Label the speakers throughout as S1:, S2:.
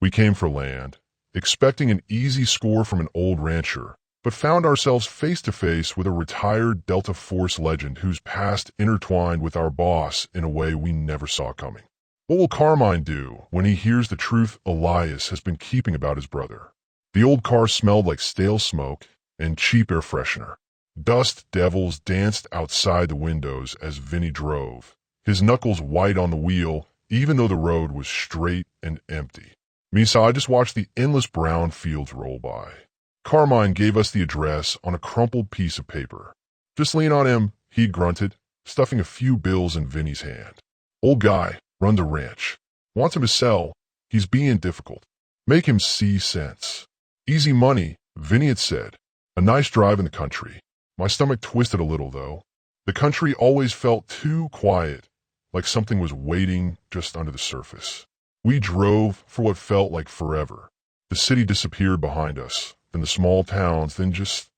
S1: We came for land, expecting an easy score from an old rancher, but found ourselves face to face with a retired Delta Force legend whose past intertwined with our boss in a way we never saw coming. What will Carmine do when he hears the truth Elias has been keeping about his brother? The old car smelled like stale smoke and cheap air freshener. Dust devils danced outside the windows as Vinny drove, his knuckles white on the wheel, even though the road was straight and empty. I just watched the endless brown fields roll by. Carmine gave us the address on a crumpled piece of paper. "Just lean on him," he grunted, stuffing a few bills in Vinny's hand. "Old guy, run the ranch. Wants him to sell. He's being difficult. Make him see sense." "Easy money," Vinny had said. A nice drive in the country. My stomach twisted a little, though. The country always felt too quiet, like something was waiting just under the surface. We drove for what felt like forever. The city disappeared behind us, then the small towns, then just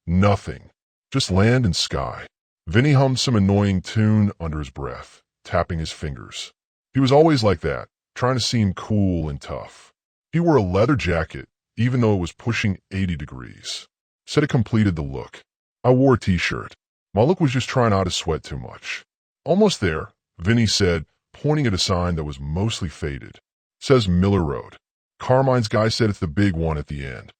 S1: nothing. Just land and sky. Vinny hummed some annoying tune under his breath, tapping his fingers. He was always like that, trying to seem cool and tough. He wore a leather jacket, even though it was pushing 80 degrees. Said it completed the look. I wore a t-shirt. My look was just trying not to sweat too much. "Almost there," Vinny said, pointing at a sign that was mostly faded. "Says Miller Road. Carmine's guy said it's the big one at the end."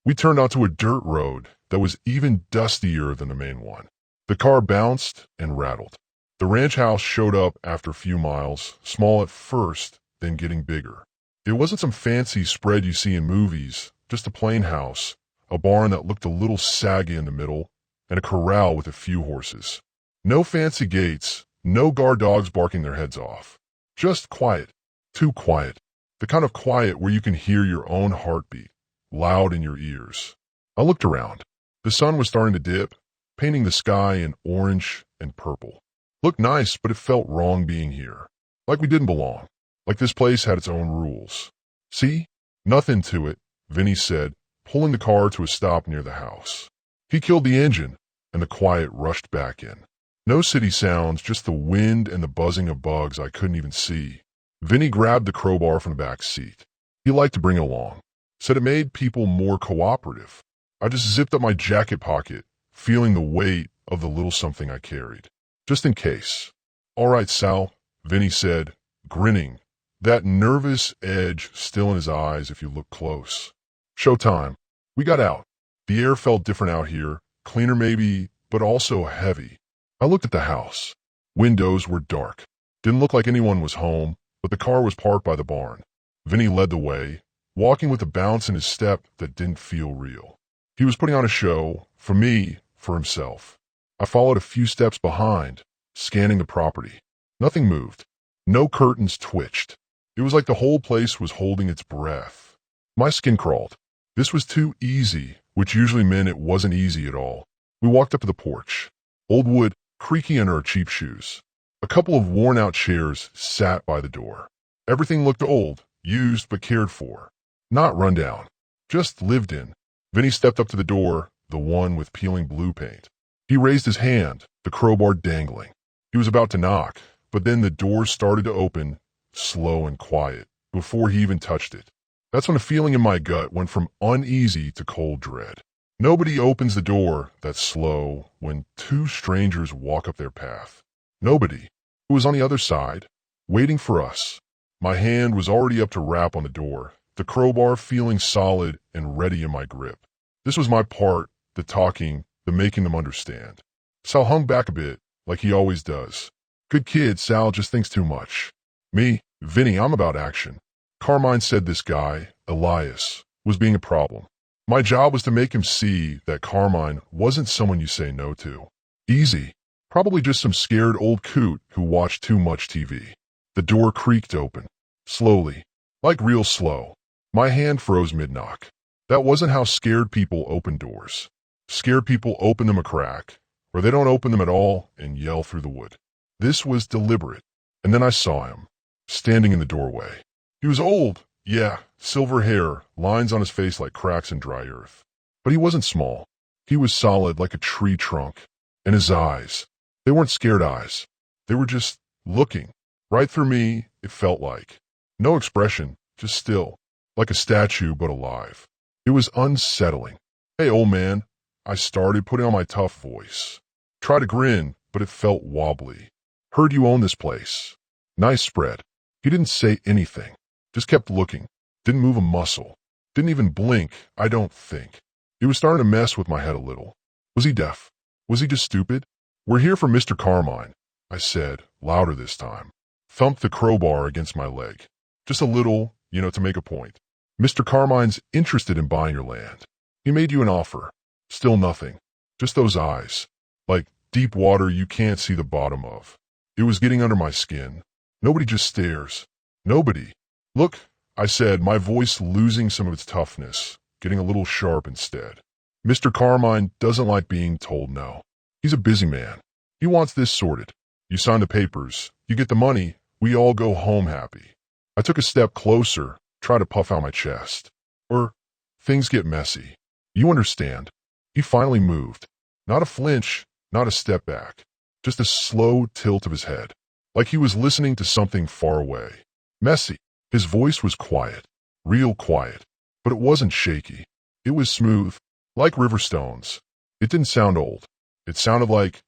S1: We turned onto a dirt road that was even dustier than the main one. The car bounced and rattled. The ranch house showed up after a few miles, small at first, then getting bigger. It wasn't some fancy spread you see in movies, just a plain house, a barn that looked a little saggy in the middle, and a corral with a few horses. No fancy gates, no guard dogs barking their heads off. Just quiet. Too quiet. The kind of quiet where you can hear your own heartbeat, loud in your ears. I looked around. The sun was starting to dip, painting the sky in orange and purple. Looked nice, but it felt wrong being here. Like we didn't belong. Like this place had its own rules. "See? Nothing to it," Vinny said, pulling the car to a stop near the house. He killed the engine, and the quiet rushed back in. No city sounds, just the wind and the buzzing of bugs I couldn't even see. Vinny grabbed the crowbar from the back seat. He liked to bring it along. Said it made people more cooperative. I just zipped up my jacket pocket, feeling the weight of the little something I carried. Just in case. "All right, Sal," Vinny said, grinning, that nervous edge still in his eyes if you look close. "Showtime." We got out. The air felt different out here, cleaner maybe, but also heavy. I looked at the house. Windows were dark. Didn't look like anyone was home, but the car was parked by the barn. Vinny led the way, walking with a bounce in his step that didn't feel real. He was putting on a show, for me, for himself. I followed a few steps behind, scanning the property. Nothing moved. No curtains twitched. It was like the whole place was holding its breath. My skin crawled. This was too easy, which usually meant it wasn't easy at all. We walked up to the porch. Old wood, creaky under our cheap shoes. A couple of worn-out chairs sat by the door. Everything looked old, used but cared for. Not run down. Just lived in. Vinny stepped up to the door, the one with peeling blue paint. He raised his hand, the crowbar dangling. He was about to knock, but then the door started to open, slow and quiet, before he even touched it. That's when a feeling in my gut went from uneasy to cold dread. Nobody opens the door that slow when two strangers walk up their path. Nobody. Who was on the other side, waiting for us. My hand was already up to rap on the door, the crowbar feeling solid and ready in my grip. This was my part, the talking, the making them understand. Sal hung back a bit, like he always does. "Good kid, Sal just thinks too much." Me, Vinny, I'm about action. Carmine said this guy, Elias, was being a problem. My job was to make him see that Carmine wasn't someone you say no to. Easy. Probably just some scared old coot who watched too much TV. The door creaked open. Slowly. Like real slow. My hand froze mid-knock. That wasn't how scared people open doors. Scared people open them a crack, or they don't open them at all and yell through the wood. This was deliberate. And then I saw him, standing in the doorway. He was old. Yeah, silver hair, lines on his face like cracks in dry earth. But he wasn't small. He was solid like a tree trunk. And his eyes, they weren't scared eyes. They were just looking. Right through me, it felt like. No expression, just still. like a statue but alive. It was unsettling. "Hey, old man," I started, putting on my tough voice. Tried to grin, but it felt wobbly. "Heard you own this place. Nice spread." He didn't say anything, just kept looking. Didn't move a muscle. Didn't even blink, I don't think. It was starting to mess with my head a little. Was he deaf? Was he just stupid? "We're here for Mr. Carmine," I said, louder this time. Thumped the crowbar against my leg. Just a little, to make a point. "Mr. Carmine's interested in buying your land. He made you an offer." Still nothing. Just those eyes. Like deep water you can't see the bottom of. It was getting under my skin. Nobody just stares. Nobody. "Look," I said, my voice losing some of its toughness, getting a little sharp instead. "Mr. Carmine doesn't like being told no. He's a busy man. He wants this sorted. You sign the papers, you get the money, we all go home happy." I took a step closer, tried to puff out my chest. "Or things get messy. You understand." He finally moved. Not a flinch, not a step back. Just a slow tilt of his head, like he was listening to something far away. Messy. His voice was quiet, real quiet, but it wasn't shaky. It was smooth, like river stones. It didn't sound old. It sounded like,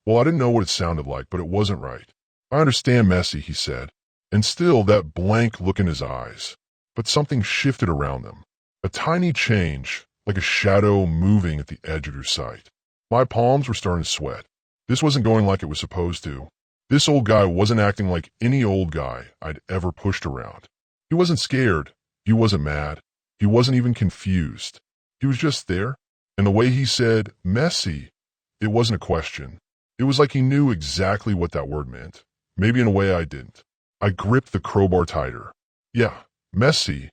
S1: well, I didn't know what it sounded like, but it wasn't right. "I understand, messy," he said, and still that blank look in his eyes. But something shifted around them. A tiny change, like a shadow moving at the edge of your sight. My palms were starting to sweat. This wasn't going like it was supposed to. This old guy wasn't acting like any old guy I'd ever pushed around. He wasn't scared. He wasn't mad. He wasn't even confused. He was just there. And the way he said, "messy," it wasn't a question. It was like he knew exactly what that word meant. Maybe in a way I didn't. I gripped the crowbar tighter. "Yeah, messy,"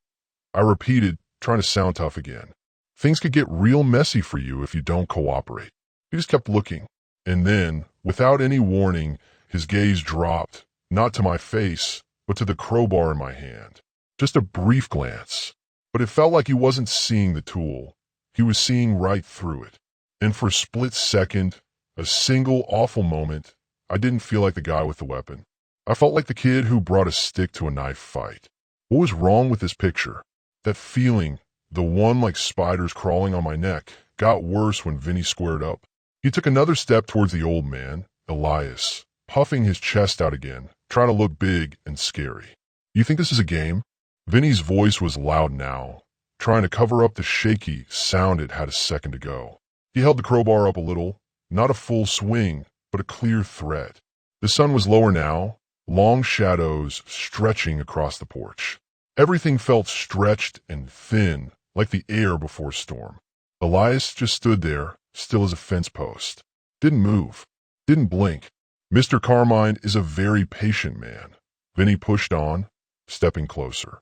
S1: I repeated, trying to sound tough again. "Things could get real messy for you if you don't cooperate." He just kept looking. And then, without any warning, his gaze dropped, not to my face, but to the crowbar in my hand. Just a brief glance. But it felt like he wasn't seeing the tool. He was seeing right through it. And for a split second, a single awful moment, I didn't feel like the guy with the weapon. I felt like the kid who brought a stick to a knife fight. What was wrong with this picture? That feeling, the one like spiders crawling on my neck, got worse when Vinny squared up. He took another step towards the old man, Elias, puffing his chest out again, trying to look big and scary. "You think this is a game?" Vinny's voice was loud now, trying to cover up the shaky sound it had a second ago. He held the crowbar up a little, not a full swing, but a clear thread. The sun was lower now, long shadows stretching across the porch. Everything felt stretched and thin, like the air before a storm. Elias just stood there, still as a fence post. Didn't move. Didn't blink. "Mr. Carmine is a very patient man." Vinny pushed on, stepping closer.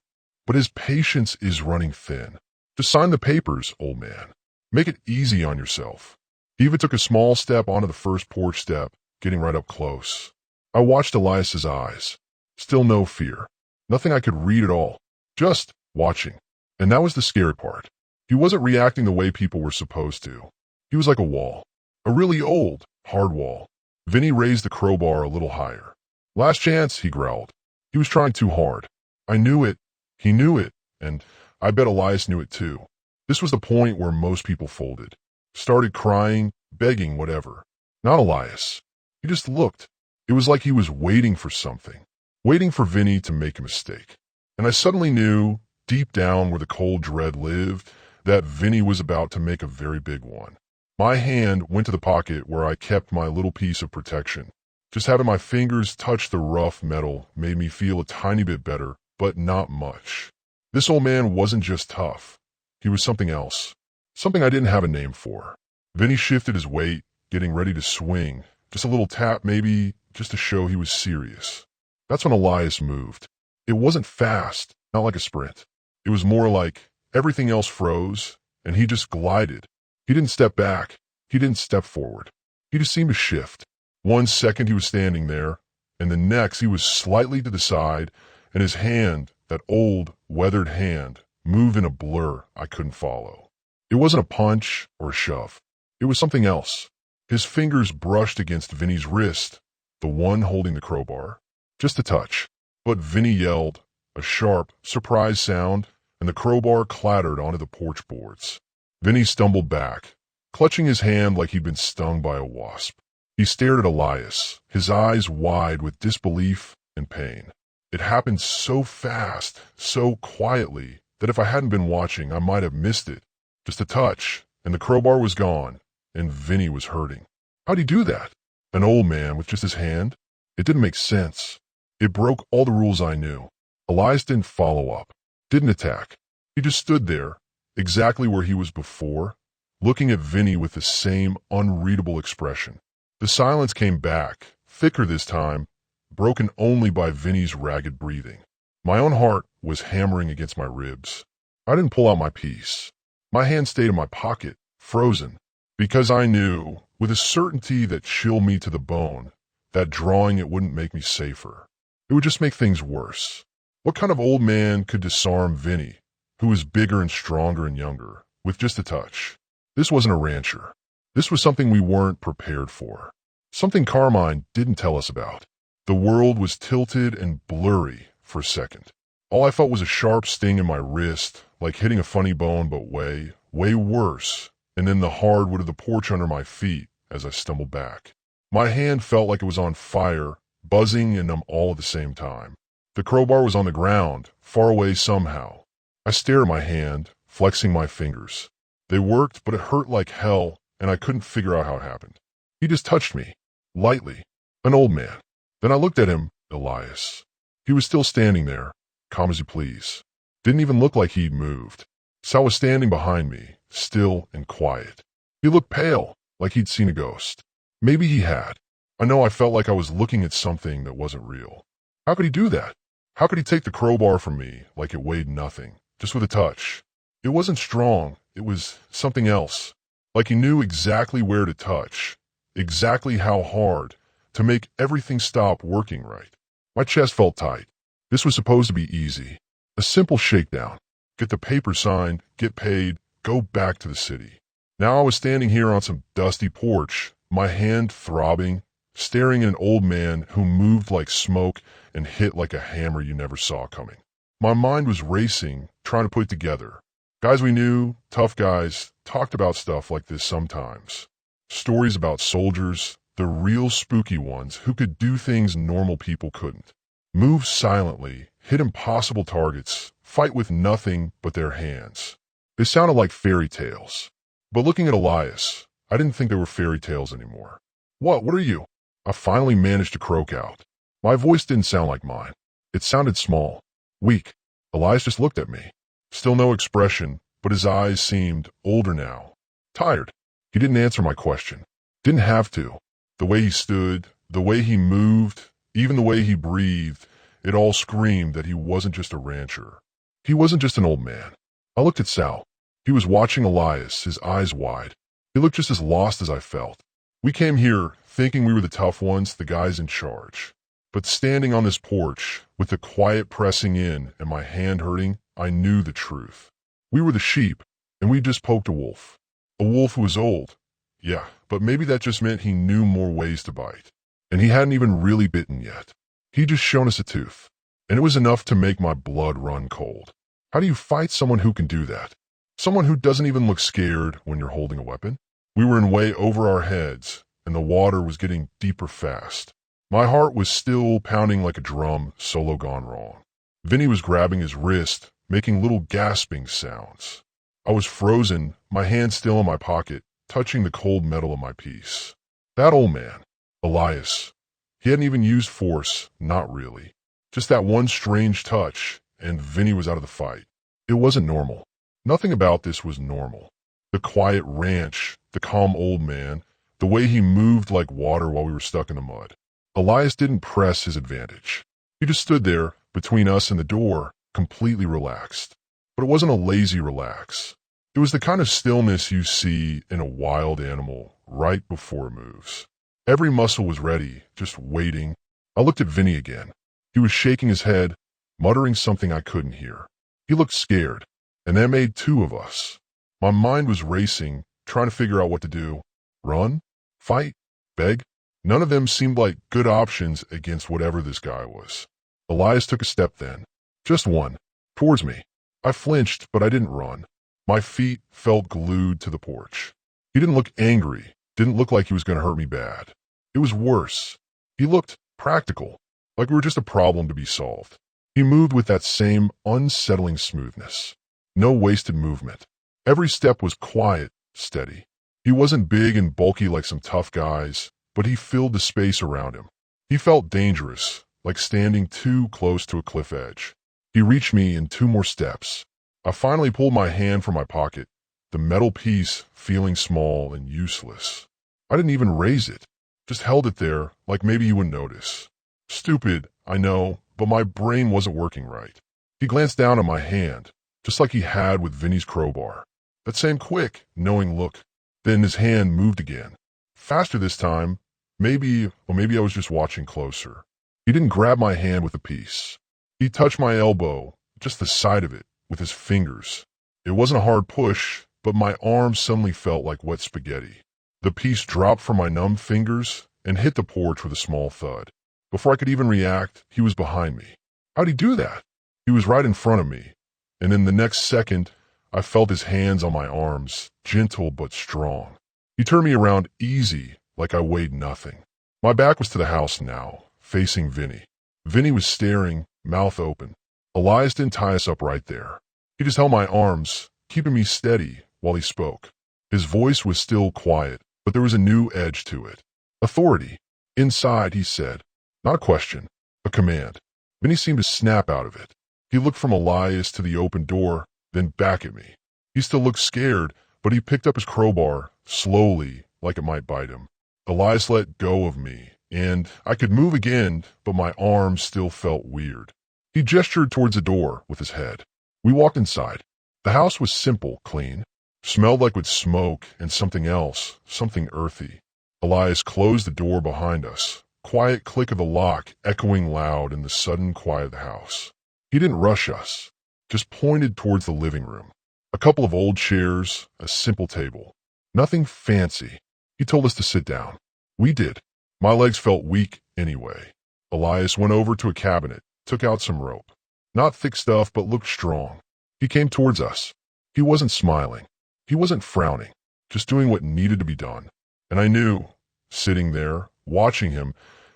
S1: "But his patience is running thin. Just sign the papers, old man. Make it easy on yourself." He even took a small step onto the first porch step, getting right up close. I watched Elias's eyes. Still no fear. Nothing I could read at all. Just watching. And that was the scary part. He wasn't reacting the way people were supposed to. He was like a wall. A really old, hard wall. Vinny raised the crowbar a little higher. "Last chance," he growled. He was trying too hard. I knew it. He knew it. And I bet Elias knew it too. This was the point where most people folded. Started crying, begging, whatever. Not Elias. He just looked. It was like he was waiting for something. Waiting for Vinny to make a mistake. And I suddenly knew, deep down where the cold dread lived, that Vinny was about to make a very big one. My hand went to the pocket where I kept my little piece of protection. Just having my fingers touch the rough metal made me feel a tiny bit better, but not much. This old man wasn't just tough. He was something else. Something I didn't have a name for. Vinny shifted his weight, getting ready to swing. Just a little tap maybe, just to show he was serious. That's when Elias moved. It wasn't fast, not like a sprint. It was more like everything else froze, and he just glided. He didn't step back. He didn't step forward. He just seemed to shift. 1 second he was standing there, and the next he was slightly to the side, and his hand, that old, weathered hand, moved in a blur I couldn't follow. It wasn't a punch or a shove. It was something else. His fingers brushed against Vinny's wrist, the one holding the crowbar. Just a touch. But Vinny yelled, a sharp, surprised sound, and the crowbar clattered onto the porch boards. Vinny stumbled back, clutching his hand like he'd been stung by a wasp. He stared at Elias, his eyes wide with disbelief and pain. It happened so fast, so quietly, that if I hadn't been watching, I might have missed it. Just a touch, and the crowbar was gone, and Vinny was hurting. How'd he do that? An old man with just his hand? It didn't make sense. It broke all the rules I knew. Elias didn't follow up, didn't attack. He just stood there, exactly where he was before, looking at Vinny with the same unreadable expression. The silence came back, thicker this time, broken only by Vinny's ragged breathing. My own heart was hammering against my ribs. I didn't pull out my piece. My hand stayed in my pocket, frozen, because I knew, with a certainty that chilled me to the bone, that drawing it wouldn't make me safer. It would just make things worse. What kind of old man could disarm Vinny, who was bigger and stronger and younger, with just a touch? This wasn't a rancher. This was something we weren't prepared for. Something Carmine didn't tell us about. The world was tilted and blurry for a second. All I felt was a sharp sting in my wrist, like hitting a funny bone, but way, way worse, and then the hardwood of the porch under my feet as I stumbled back. My hand felt like it was on fire, buzzing and numb all at the same time. The crowbar was on the ground, far away somehow. I stared at my hand, flexing my fingers. They worked, but it hurt like hell, and I couldn't figure out how it happened. He just touched me, lightly, an old man. Then I looked at him, Elias. He was still standing there, calm as you please. Didn't even look like he'd moved. Sal was standing behind me, still and quiet. He looked pale, like he'd seen a ghost. Maybe he had. I know I felt like I was looking at something that wasn't real. How could he do that? How could he take the crowbar from me like it weighed nothing, just with a touch? It wasn't strong, it was something else. Like he knew exactly where to touch, exactly how hard, to make everything stop working right. My chest felt tight. This was supposed to be easy. A simple shakedown. Get the paper signed, get paid, go back to the city. Now I was standing here on some dusty porch, my hand throbbing, staring at an old man who moved like smoke and hit like a hammer you never saw coming. My mind was racing, trying to put it together. Guys we knew, tough guys, talked about stuff like this sometimes. Stories about soldiers, the real spooky ones who could do things normal people couldn't. Move silently, hit impossible targets, fight with nothing but their hands. They sounded like fairy tales. But looking at Elias, I didn't think they were fairy tales anymore. What are you? I finally managed to croak out. My voice didn't sound like mine. It sounded small, weak. Elias just looked at me. Still no expression, but his eyes seemed older now. Tired. He didn't answer my question. Didn't have to. The way he stood, the way he moved, even the way he breathed, it all screamed that he wasn't just a rancher. He wasn't just an old man. I looked at Sal. He was watching Elias, his eyes wide. He looked just as lost as I felt. We came here thinking we were the tough ones, the guys in charge. But standing on this porch, with the quiet pressing in and my hand hurting, I knew the truth. We were the sheep, and we just poked a wolf. A wolf who was old. Yeah, but maybe that just meant he knew more ways to bite. And he hadn't even really bitten yet. He'd just shown us a tooth. And it was enough to make my blood run cold. How do you fight someone who can do that? Someone who doesn't even look scared when you're holding a weapon? We were in way over our heads, and the water was getting deeper fast. My heart was still pounding like a drum, solo gone wrong. Vinny was grabbing his wrist, making little gasping sounds. I was frozen, my hand still in my pocket, touching the cold metal of my piece. That old man, Elias, he hadn't even used force, not really. Just that one strange touch, and Vinny was out of the fight. It wasn't normal. Nothing about this was normal. The quiet ranch, the calm old man, the way he moved like water while we were stuck in the mud. Elias didn't press his advantage. He just stood there, between us and the door, completely relaxed. But it wasn't a lazy relax. It was the kind of stillness you see in a wild animal right before it moves. Every muscle was ready, just waiting. I looked at Vinny again. He was shaking his head, muttering something I couldn't hear. He looked scared, and that made two of us. My mind was racing, trying to figure out what to do. Run? Fight? Beg? None of them seemed like good options against whatever this guy was. Elias took a step then. Just one. Towards me. I flinched, but I didn't run. My feet felt glued to the porch. He didn't look angry, didn't look like he was going to hurt me bad. It was worse. He looked practical, like we were just a problem to be solved. He moved with that same unsettling smoothness. No wasted movement. Every step was quiet, steady. He wasn't big and bulky like some tough guys, but he filled the space around him. He felt dangerous, like standing too close to a cliff edge. He reached me in 2 more steps. I finally pulled my hand from my pocket, the metal piece feeling small and useless. I didn't even raise it, just held it there like maybe you wouldn't notice. Stupid, I know, but my brain wasn't working right. He glanced down at my hand, just like he had with Vinny's crowbar. That same quick, knowing look. Then his hand moved again. Faster this time. Maybe I was just watching closer. He didn't grab my hand with a piece. He touched my elbow, just the side of it, with his fingers. It wasn't a hard push, but my arm suddenly felt like wet spaghetti. The piece dropped from my numb fingers and hit the porch with a small thud. Before I could even react, he was behind me. How'd he do that? He was right in front of me, and in the next second, I felt his hands on my arms, gentle but strong. He turned me around easy, like I weighed nothing. My back was to the house now, facing Vinny. Vinny was staring, mouth open. Elias didn't tie us up right there. He just held my arms, keeping me steady while he spoke. His voice was still quiet, but there was a new edge to it. Authority. Inside, he said. Not a question, a command. Vinny seemed to snap out of it. He looked from Elias to the open door, then back at me. He still looked scared, but he picked up his crowbar, slowly, like it might bite him. Elias let go of me, and I could move again, but my arms still felt weird. He gestured towards the door with his head. We walked inside. The house was simple, clean. Smelled like with smoke and something else, something earthy. Elias closed the door behind us. Quiet click of the lock echoing loud in the sudden quiet of the house. He didn't rush us, just pointed towards the living room. A couple of old chairs, a simple table. Nothing fancy. He told us to sit down. We did. My legs felt weak anyway. Elias went over to a cabinet, took out some rope. Not thick stuff, but looked strong. He came towards us. He wasn't smiling. He wasn't frowning, just doing what needed to be done. And I knew, sitting there, watching him,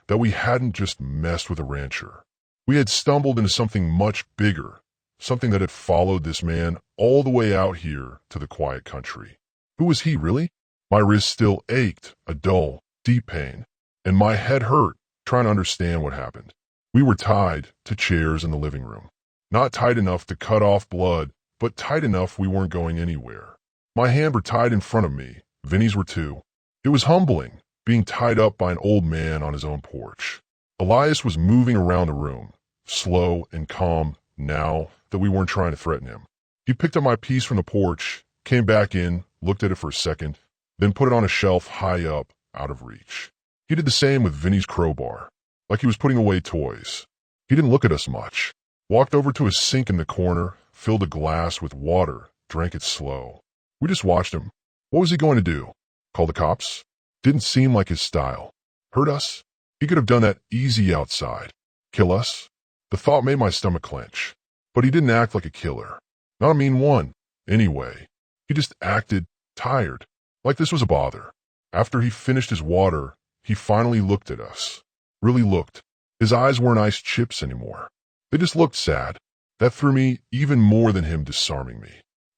S1: that we hadn't just messed with a rancher. We had stumbled into something much bigger, something that had followed this man all the way out here to the quiet country. Who was he, really? My wrist still ached, a dull, deep pain, and my head hurt, trying to understand what happened. We were tied to chairs in the living room. Not tight enough to cut off blood, but tight enough we weren't going anywhere. My hands were tied in front of me. Vinny's were too. It was humbling, being tied up by an old man on his own porch. Elias was moving around the room, slow and calm now that we weren't trying to threaten him. He picked up my piece from the porch, came back in, looked at it for a second, then put it on a shelf high up, out of reach. He did the same with Vinny's crowbar, like he was putting away toys. He didn't look at us much. Walked over to a sink in the corner, filled a glass with water, drank it slow. We just watched him. What was he going to do? Call the cops? Didn't seem like his style. Hurt us? He could have done that easy outside. Kill us? The thought made my stomach clench. But he didn't act like a killer. Not a mean one, anyway. He just acted tired, like this was a bother. After he finished his water, he finally looked at us. Really looked. His eyes weren't ice chips anymore. They just looked sad. That threw me even more than him disarming me.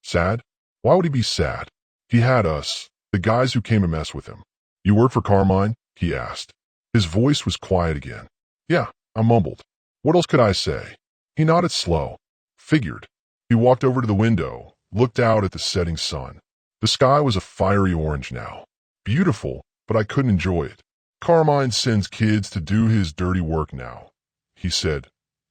S1: Sad? Why would he be sad? He had us, the guys who came to mess with him. You work for Carmine? He asked. His voice was quiet again. Yeah, I mumbled. What else could I say? He nodded slow. Figured. He walked over to the window, looked out at the setting sun. The sky was a fiery orange now. Beautiful, but I couldn't enjoy it. Carmine sends kids to do his dirty work now, he said,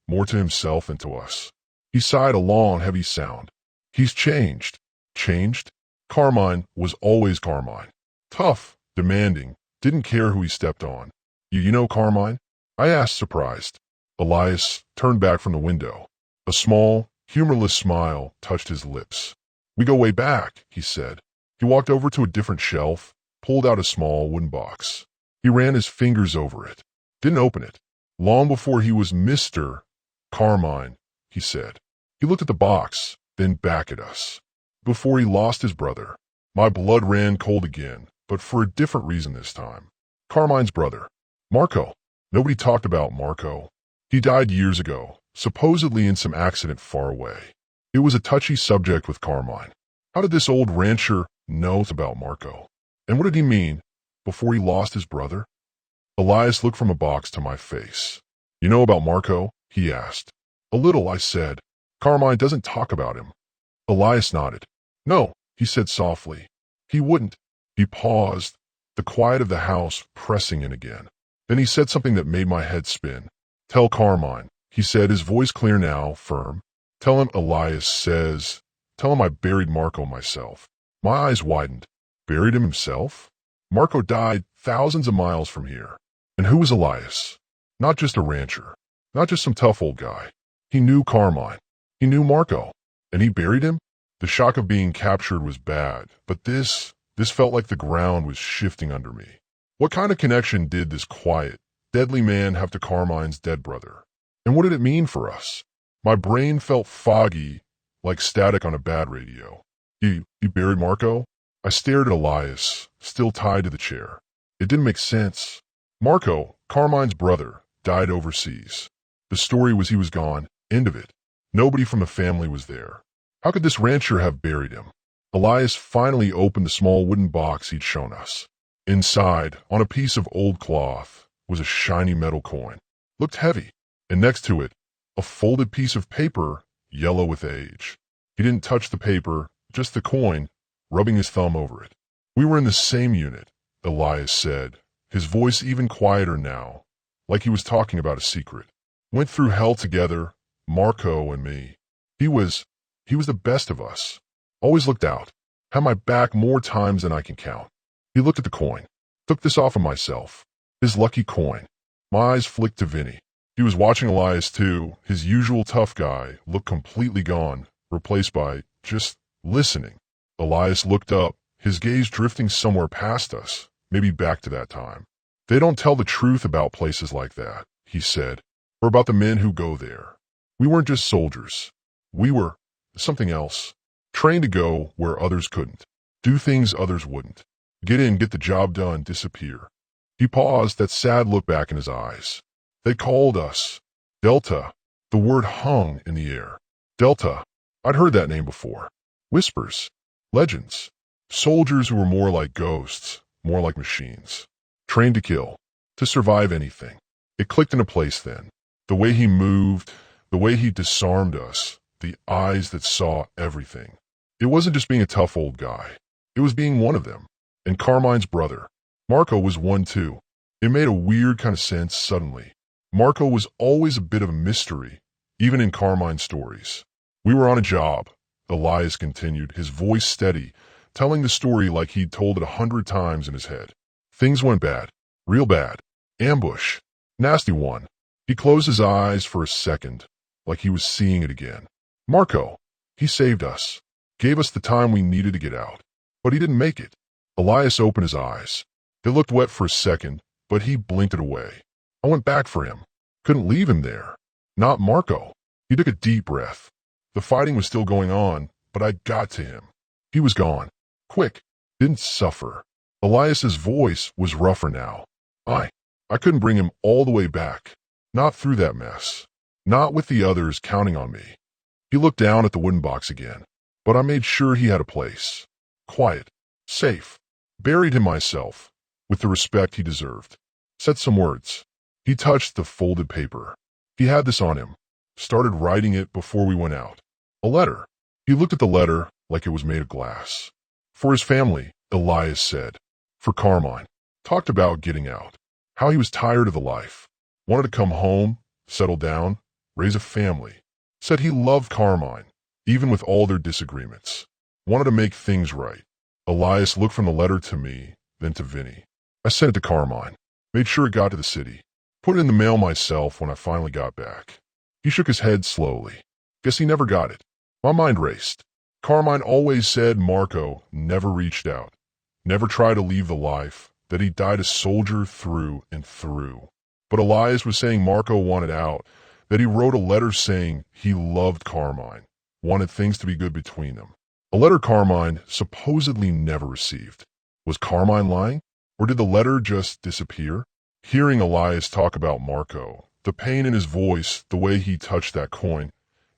S1: more to himself than to us. He sighed a long, heavy sound. He's changed. Changed? Carmine was always Carmine. Tough, demanding, didn't care who he stepped on. You know Carmine? I asked, surprised. Elias turned back from the window. A small, humorless smile touched his lips. We go way back, he said. He walked over to a different shelf, pulled out a small wooden box. He ran his fingers over it. Didn't open it. Long before he was Mr. Carmine, he said. He looked at the box, then back at us. Before he lost his brother, my blood ran cold again, but for a different reason this time. Carmine's brother, Marco. Nobody talked about Marco. He died years ago, supposedly in some accident far away. It was a touchy subject with Carmine. How did this old rancher know about Marco? And what did he mean before he lost his brother? Elias looked from a box to my face. You know about Marco? He asked. A little, I said. Carmine doesn't talk about him. Elias nodded. No, he said softly. He wouldn't. He paused, the quiet of the house pressing in again. Then he said something that made my head spin. Tell Carmine, he said, his voice clear now, firm. Tell him Elias says. Tell him I buried Marco myself. My eyes widened. Buried him himself? Marco died thousands of miles from here. And who was Elias? Not just a rancher. Not just some tough old guy. He knew Carmine. He knew Marco. And he buried him? The shock of being captured was bad, but this felt like the ground was shifting under me. What kind of connection did this quiet, deadly man have to Carmine's dead brother? And what did it mean for us? My brain felt foggy, like static on a bad radio. He buried Marco? I stared at Elias, still tied to the chair. It didn't make sense. Marco, Carmine's brother, died overseas. The story was he was gone, end of it. Nobody from the family was there. How could this rancher have buried him? Elias finally opened the small wooden box he'd shown us. Inside, on a piece of old cloth, was a shiny metal coin. Looked heavy, and next to it, a folded piece of paper, yellow with age. He didn't touch the paper, just the coin, rubbing his thumb over it. We were in the same unit, Elias said, his voice even quieter now, like he was talking about a secret. Went through hell together, Marco and me. He was the best of us. Always looked out. Had my back more times than I can count. He looked at the coin. Took this off of myself. His lucky coin. My eyes flicked to Vinny. He was watching Elias too. His usual tough guy looked completely gone, replaced by just listening. Elias looked up, his gaze drifting somewhere past us, maybe back to that time. They don't tell the truth about places like that, he said, or about the men who go there. We weren't just soldiers. We were something else. Trained to go where others couldn't. Do things others wouldn't. Get in, get the job done, disappear. He paused, that sad look back in his eyes. They called us Delta. The word hung in the air. Delta. I'd heard that name before. Whispers. Legends. Soldiers who were more like ghosts, more like machines. Trained to kill. To survive anything. It clicked into place then. The way he moved, the way he disarmed us, the eyes that saw everything. It wasn't just being a tough old guy. It was being one of them. And Carmine's brother. Marco was one too. It made a weird kind of sense suddenly. Marco was always a bit of a mystery, even in Carmine's stories. We were on a job, Elias continued, his voice steady, telling the story like he'd told it 100 times in his head. Things went bad. Real bad. Ambush. Nasty one. He closed his eyes for a second, like he was seeing it again. Marco. He saved us. Gave us the time we needed to get out. But he didn't make it. Elias opened his eyes. They looked wet for a second, but he blinked it away. I went back for him. Couldn't leave him there. Not Marco. He took a deep breath. The fighting was still going on, but I got to him. He was gone. Quick. Didn't suffer. Elias's voice was rougher now. I couldn't bring him all the way back. Not through that mess. Not with the others counting on me. He looked down at the wooden box again, but I made sure he had a place. Quiet. Safe. Buried him myself, with the respect he deserved. Said some words. He touched the folded paper. He had this on him. Started writing it before we went out. A letter. He looked at the letter like it was made of glass. For his family, Elias said. For Carmine. Talked about getting out. How he was tired of the life. Wanted to come home, settle down, raise a family. Said he loved Carmine, even with all their disagreements. Wanted to make things right. Elias looked from the letter to me, then to Vinny. I sent it to Carmine. Made sure it got to the city. Put it in the mail myself when I finally got back. He shook his head slowly. Guess he never got it. My mind raced. Carmine always said Marco never reached out. Never tried to leave the life, that he died a soldier through and through. But Elias was saying Marco wanted out, that he wrote a letter saying he loved Carmine. wanted things to be good between them. A letter Carmine supposedly never received. Was Carmine lying? Or did the letter just disappear? Hearing Elias talk about Marco, the pain in his voice, the way he touched that coin,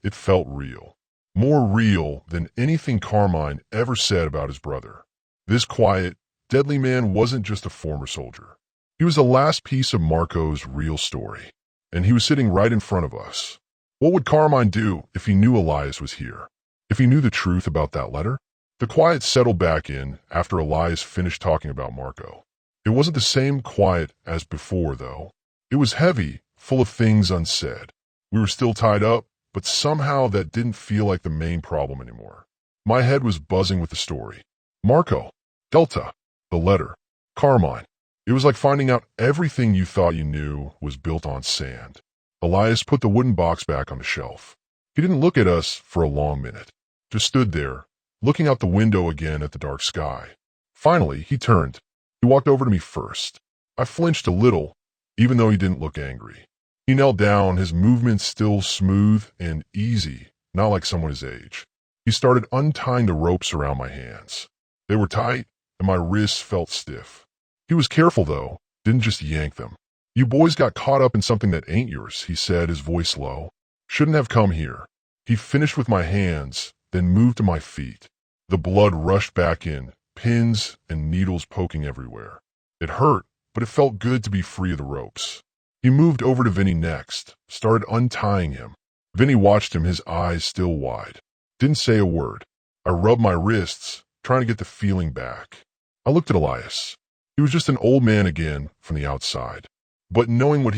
S1: it felt real. More real than anything Carmine ever said about his brother. This quiet, deadly man wasn't just a former soldier. He was the last piece of Marco's real story, and he was sitting right in front of us. What would Carmine do if he knew Elias was here? If he knew the truth about that letter? The quiet settled back in after Elias finished talking about Marco. It wasn't the same quiet as before, though. It was heavy, full of things unsaid. We were still tied up, but somehow that didn't feel like the main problem anymore. My head was buzzing with the story. Marco, Delta, the letter, Carmine. It was like finding out everything you thought you knew was built on sand. Elias put the wooden box back on the shelf. He didn't look at us for a long minute, just stood there, looking out the window again at the dark sky. Finally, he turned. He walked over to me first. I flinched a little, even though he didn't look angry. He knelt down, his movements still smooth and easy, not like someone his age. He started untying the ropes around my hands. They were tight, and my wrists felt stiff. He was careful, though, didn't just yank them. You boys got caught up in something that ain't yours, he said, his voice low. Shouldn't have come here. He finished with my hands, then moved to my feet. The blood rushed back in, pins and needles poking everywhere. It hurt, but it felt good to be free of the ropes. He moved over to Vinny next, started untying him. Vinny watched him, his eyes still wide. Didn't say a word. I rubbed my wrists, trying to get the feeling back. I looked at Elias. He was just an old man again from the outside. But knowing what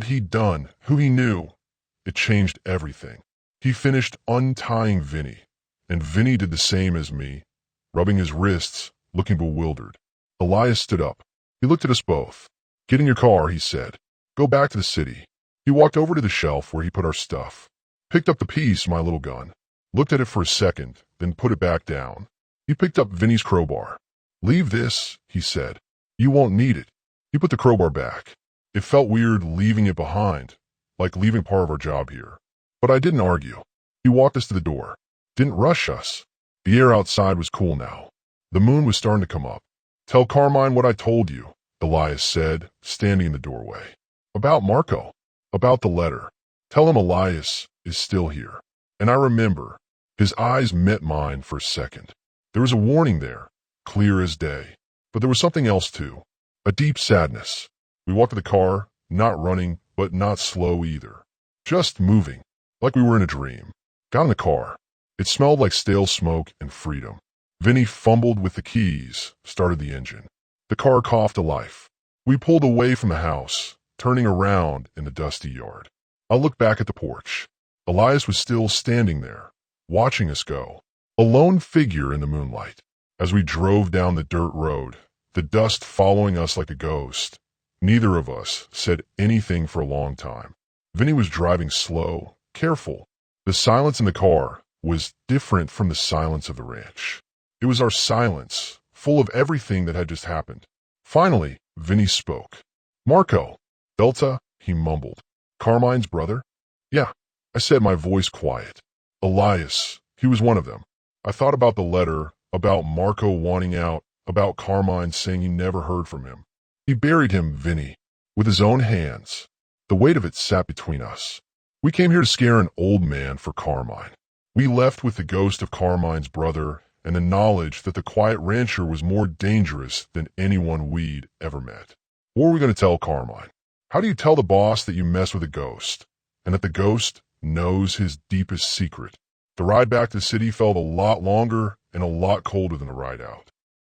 S1: he'd done, who he knew, it changed everything. He finished untying Vinny, and Vinny did the same as me, rubbing his wrists, looking bewildered. Elias stood up. He looked at us both. Get in your car, he said. Go back to the city. He walked over to the shelf where he put our stuff. Picked up the piece, my little gun. Looked at it for a second, then put it back down. He picked up Vinny's crowbar. Leave this, he said. You won't need it. He put the crowbar back. It felt weird leaving it behind, like leaving part of our job here. But I didn't argue. He walked us to the door. Didn't rush us. The air outside was cool now. The moon was starting to come up. Tell Carmine what I told you, Elias said, standing in the doorway. About Marco. About the letter. Tell him Elias is still here. And I remember, his eyes met mine for a second. There was a warning there, clear as day. But there was something else too. A deep sadness. We walked to the car, not running, but not slow either. Just moving, like we were in a dream. Got in the car. It smelled like stale smoke and freedom. Vinny fumbled with the keys, started the engine. The car coughed to life. We pulled away from the house, turning around in the dusty yard. I looked back at the porch. Elias was still standing there, watching us go. A lone figure in the moonlight. As we drove down the dirt road, the dust following us like a ghost. Neither of us said anything for a long time. Vinny was driving slow, careful. The silence in the car was different from the silence of the ranch. It was our silence, full of everything that had just happened. Finally, Vinny spoke. Marco. Delta, he mumbled. Carmine's brother? Yeah, I said, my voice quiet. Elias, he was one of them. I thought about the letter, about Marco wanting out, about Carmine saying he never heard from him. He buried him, Vinny, with his own hands. The weight of it sat between us. We came here to scare an old man for Carmine. We left with the ghost of Carmine's brother and the knowledge that the quiet rancher was more dangerous than anyone we'd ever met. What were we going to tell Carmine? How do you tell the boss that you mess with a ghost, and that the ghost knows his deepest secret? The ride back to the city felt a lot longer and a lot colder than the ride out.